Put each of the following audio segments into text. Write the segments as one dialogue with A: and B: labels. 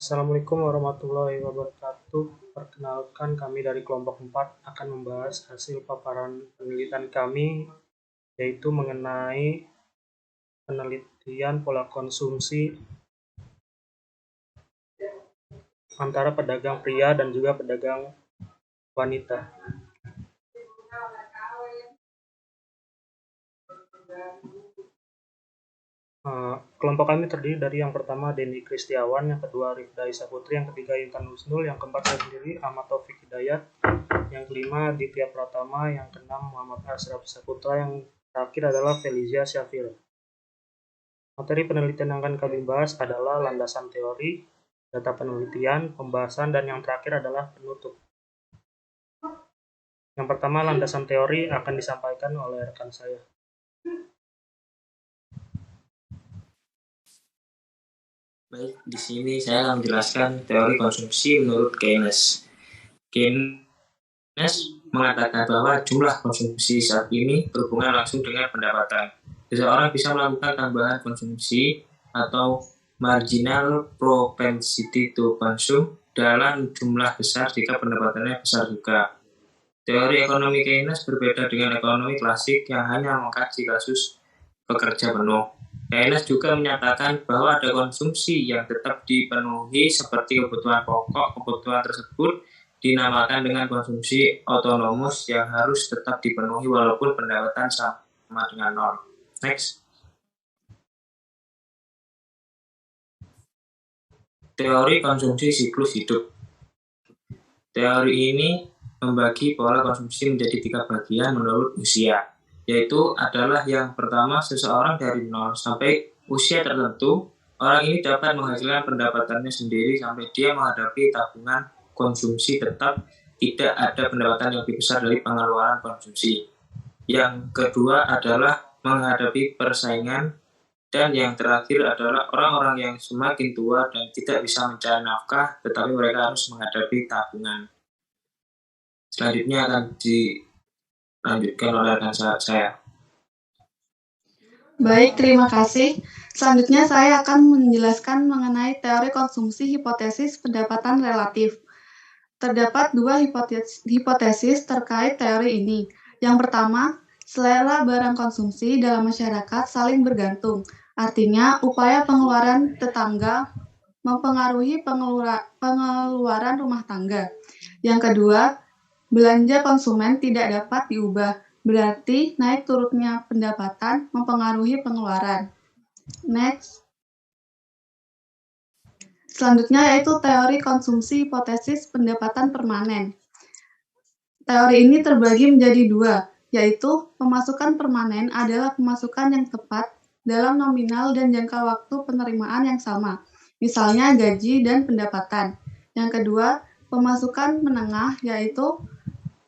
A: Assalamualaikum warahmatullahi wabarakatuh. Perkenalkan kami dari kelompok 4 akan membahas hasil paparan penelitian kami yaitu mengenai penelitian pola konsumsi antara pedagang pria dan juga pedagang wanita. Kelompok kami terdiri dari yang pertama Denny Kristiawan, yang kedua Rifda Isa Putri, yang ketiga Intan Husnul, yang keempat saya sendiri Ahmad Taufik Hidayat, yang kelima Ditya Pratama, yang keenam Muhammad Ashraf Saputra, yang terakhir adalah Felizia Syafira. Materi penelitian yang akan kami bahas adalah landasan teori, data penelitian, pembahasan, dan yang terakhir adalah penutup. Yang pertama, landasan teori akan disampaikan oleh rekan saya.
B: Baik, di sini saya akan menjelaskan teori konsumsi menurut Keynes. Keynes mengatakan bahwa jumlah konsumsi saat ini berhubungan langsung dengan pendapatan. Seseorang bisa melakukan tambahan konsumsi atau marginal propensity to consume dalam jumlah besar jika pendapatannya besar juga. Teori ekonomi Keynes berbeda dengan ekonomi klasik yang hanya mengkaji kasus pekerja penuh. Keynes juga menyatakan bahwa ada konsumsi yang tetap dipenuhi seperti kebutuhan pokok. Kebutuhan tersebut dinamakan dengan konsumsi otonomus yang harus tetap dipenuhi walaupun pendapatan sama dengan nol. Next. Teori konsumsi siklus hidup. Teori ini membagi pola konsumsi menjadi 3 bagian menurut usia, yaitu adalah yang pertama, seseorang dari 0 sampai usia tertentu, orang ini dapat menghasilkan pendapatannya sendiri sampai dia menghadapi tabungan konsumsi tetap, tidak ada pendapatan yang lebih besar dari pengeluaran konsumsi. Yang kedua adalah menghadapi persaingan, dan yang terakhir adalah orang-orang yang semakin tua dan tidak bisa mencari nafkah, tetapi mereka harus menghadapi tabungan. Selanjutnya akan dilanjutkan oleh rekan saya.
C: Baik, terima kasih. Selanjutnya saya akan menjelaskan mengenai teori konsumsi hipotesis pendapatan relatif. Terdapat 2 hipotesis terkait teori ini. Yang pertama, selera barang konsumsi dalam masyarakat saling bergantung. Artinya, upaya pengeluaran tetangga mempengaruhi pengeluaran rumah tangga. Yang kedua, belanja konsumen tidak dapat diubah. Berarti naik turunnya pendapatan mempengaruhi pengeluaran. Next. Selanjutnya yaitu teori konsumsi hipotesis pendapatan permanen. Teori ini terbagi menjadi 2, yaitu pemasukan permanen adalah pemasukan yang tepat dalam nominal dan jangka waktu penerimaan yang sama, misalnya gaji dan pendapatan. Yang kedua, pemasukan menengah yaitu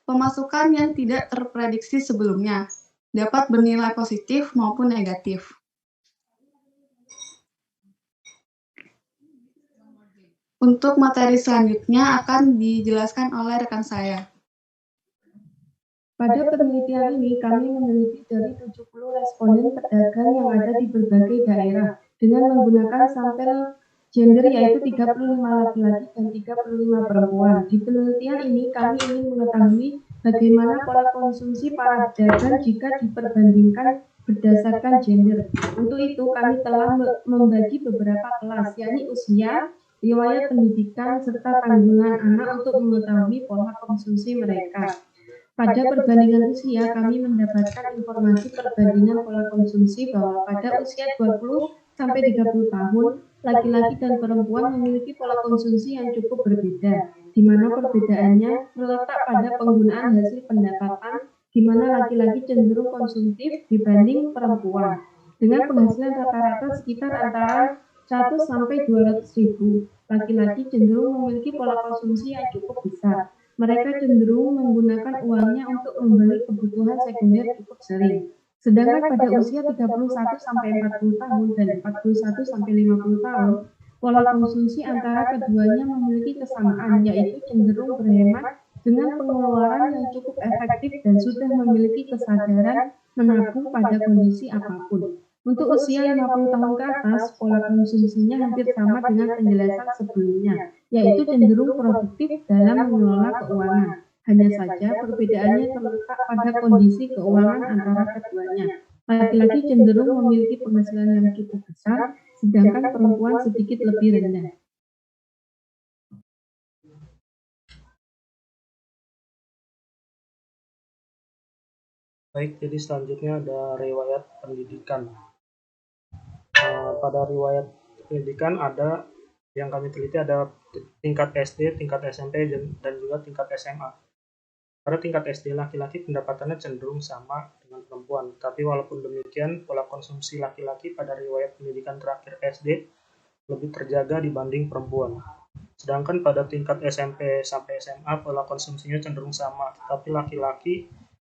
C: pemasukan yang tidak terprediksi sebelumnya, dapat bernilai positif maupun negatif. Untuk materi selanjutnya akan dijelaskan oleh rekan saya.
D: Pada penelitian ini, kami meneliti dari 70 responden pedagang yang ada di berbagai daerah dengan menggunakan sampel gender yaitu 35 laki-laki dan 35 perempuan. Di penelitian ini, kami ingin mengetahui bagaimana pola konsumsi para pedagang jika diperbandingkan berdasarkan gender. Untuk itu, kami telah membagi beberapa kelas, yakni usia, riwayat pendidikan, serta tanggungan anak untuk mengetahui pola konsumsi mereka. Pada perbandingan usia, kami mendapatkan informasi perbandingan pola konsumsi bahwa pada usia 20-30 tahun, laki-laki dan perempuan memiliki pola konsumsi yang cukup berbeda, di mana perbedaannya terletak pada penggunaan hasil pendapatan, di mana laki-laki cenderung konsumtif dibanding perempuan, dengan penghasilan rata-rata sekitar antara 100-200 ribu. Laki-laki cenderung memiliki pola konsumsi yang cukup besar. Mereka cenderung menggunakan uangnya untuk membeli kebutuhan sekunder cukup sering. Sedangkan pada usia 31-40 tahun dan 41-50 tahun, pola konsumsi antara keduanya memiliki kesamaan, yaitu cenderung berhemat dengan pengeluaran yang cukup efektif dan sudah memiliki kesadaran menabung pada kondisi apapun. Untuk usia 50 tahun ke atas, pola konsumsinya hampir sama dengan penjelasan sebelumnya, yaitu cenderung produktif dalam mengelola keuangan. Hanya saja perbedaannya terletak pada kondisi keuangan antara keduanya. Laki-laki cenderung memiliki penghasilan yang cukup besar, sedangkan perempuan sedikit lebih rendah.
A: Baik, jadi selanjutnya ada riwayat pendidikan. Pada riwayat pendidikan ada yang kami teliti ada tingkat SD, tingkat SMP, dan juga tingkat SMA. Pada tingkat SD, laki-laki pendapatannya cenderung sama dengan perempuan. Tapi walaupun demikian, pola konsumsi laki-laki pada riwayat pendidikan terakhir SD lebih terjaga dibanding perempuan. Sedangkan pada tingkat SMP sampai SMA, pola konsumsinya cenderung sama, tapi laki-laki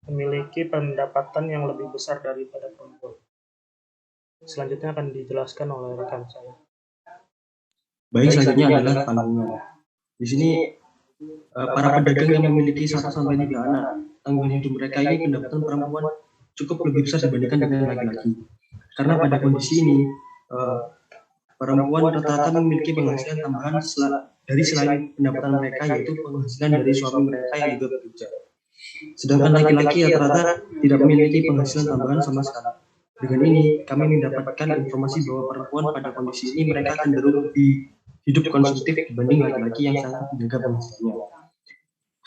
A: memiliki pendapatan yang lebih besar daripada perempuan. Selanjutnya akan dijelaskan oleh rekan saya.
E: Baik, selanjutnya adalah tanggungan. Di sini para pedagang yang memiliki 1 sampai 3 anak, tanggungan hidup mereka ini pendapatan perempuan cukup lebih besar dibandingkan dengan laki-laki. Karena pada kondisi ini perempuan rata-rata memiliki penghasilan tambahan dari selain pendapatan mereka, yaitu penghasilan dari suami mereka yang juga bekerja. Sedangkan laki-laki rata-rata tidak memiliki penghasilan tambahan sama sekali. Dengan ini, kami mendapatkan informasi bahwa perempuan pada kondisi ini mereka cenderung lebih hidup konsumtif dibanding laki-laki yang sangat menjaga penghasilannya.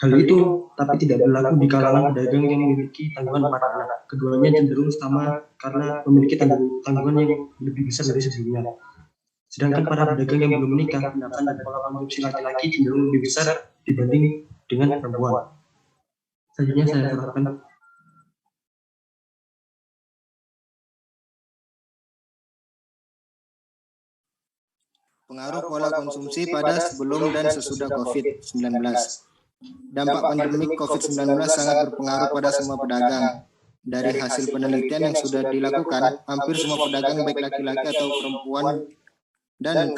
E: Hal itu tapi tidak berlaku di kalangan pedagang yang memiliki tanggungan para anak. Keduanya cenderung sama karena memiliki tanggungan yang lebih besar dari sebelumnya. Sedangkan para pedagang yang belum menikah, pendapatan dan pola konsumsi laki-laki cenderung lebih besar dibanding dengan perempuan. Selanjutnya saya serahkan.
F: Pengaruh pola konsumsi pada sebelum dan sesudah COVID-19. Dampak pandemi COVID-19 sangat berpengaruh pada semua pedagang. Dari hasil penelitian yang sudah dilakukan, hampir semua pedagang baik laki-laki atau perempuan dan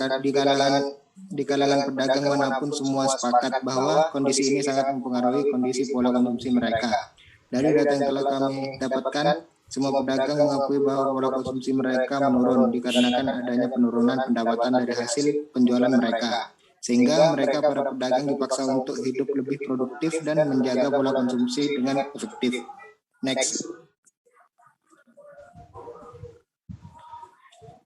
F: di kalangan pedagang manapun semua sepakat bahwa kondisi ini sangat mempengaruhi kondisi pola konsumsi mereka. Dari data yang telah kami dapatkan, semua pedagang mengakui bahwa pola konsumsi mereka menurun dikarenakan adanya penurunan pendapatan dari hasil penjualan mereka. Sehingga mereka para pedagang dipaksa untuk hidup lebih produktif dan menjaga pola konsumsi dengan efektif. Next.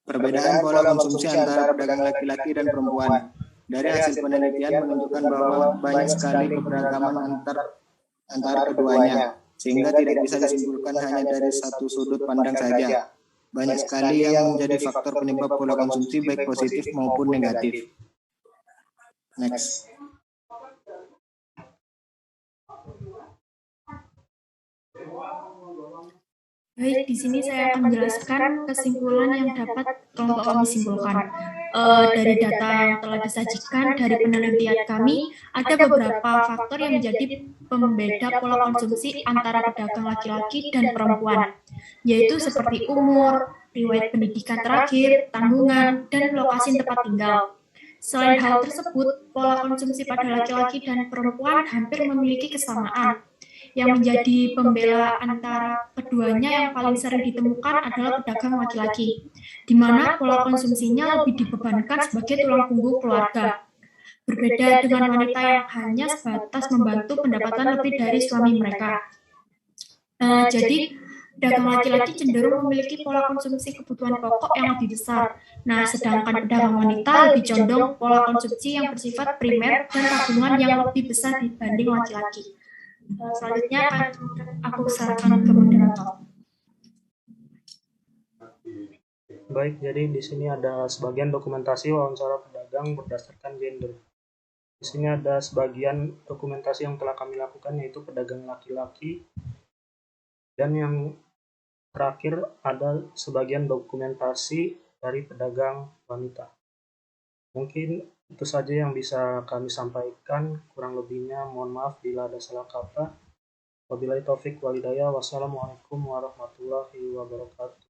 F: Perbedaan pola konsumsi antara pedagang laki-laki dan perempuan. Dari hasil penelitian menunjukkan bahwa banyak sekali keberagaman antara keduanya, sehingga tidak bisa disimpulkan hanya dari satu sudut pandang saja. Banyak sekali yang menjadi faktor penyebab pola konsumsi baik positif maupun negatif. Next.
G: Baik, di sini saya akan menjelaskan kesimpulan yang dapat kelompok kami simpulkan. Dari data yang telah disajikan dari penelitian kami, ada beberapa faktor yang menjadi pembeda pola konsumsi antara pedagang laki-laki dan perempuan, yaitu seperti umur, riwayat pendidikan terakhir, tanggungan, dan lokasi tempat tinggal. Selain hal tersebut, pola konsumsi pada laki-laki dan perempuan hampir memiliki kesamaan. Yang menjadi pembela antara keduanya yang paling sering ditemukan adalah pedagang laki-laki, di mana pola konsumsinya lebih dibebankan sebagai tulang punggung keluarga. Berbeda dengan wanita yang hanya sebatas membantu pendapatan lebih dari suami mereka. Jadi, pedagang laki-laki cenderung memiliki pola konsumsi kebutuhan pokok yang lebih besar. Nah, sedangkan pedagang wanita lebih condong pola konsumsi yang bersifat primer dan tabungan yang lebih besar dibanding laki-laki. Selanjutnya akan aku serahkan ke moderator.
A: Baik, jadi di sini ada sebagian dokumentasi wawancara pedagang berdasarkan gender. Di sini ada sebagian dokumentasi yang telah kami lakukan, yaitu pedagang laki-laki, dan yang terakhir ada sebagian dokumentasi dari pedagang wanita. Mungkin itu saja yang bisa kami sampaikan, kurang lebihnya mohon maaf bila ada salah kata. Wabillahi taufik wal hidayah. Wassalamualaikum warahmatullahi wabarakatuh.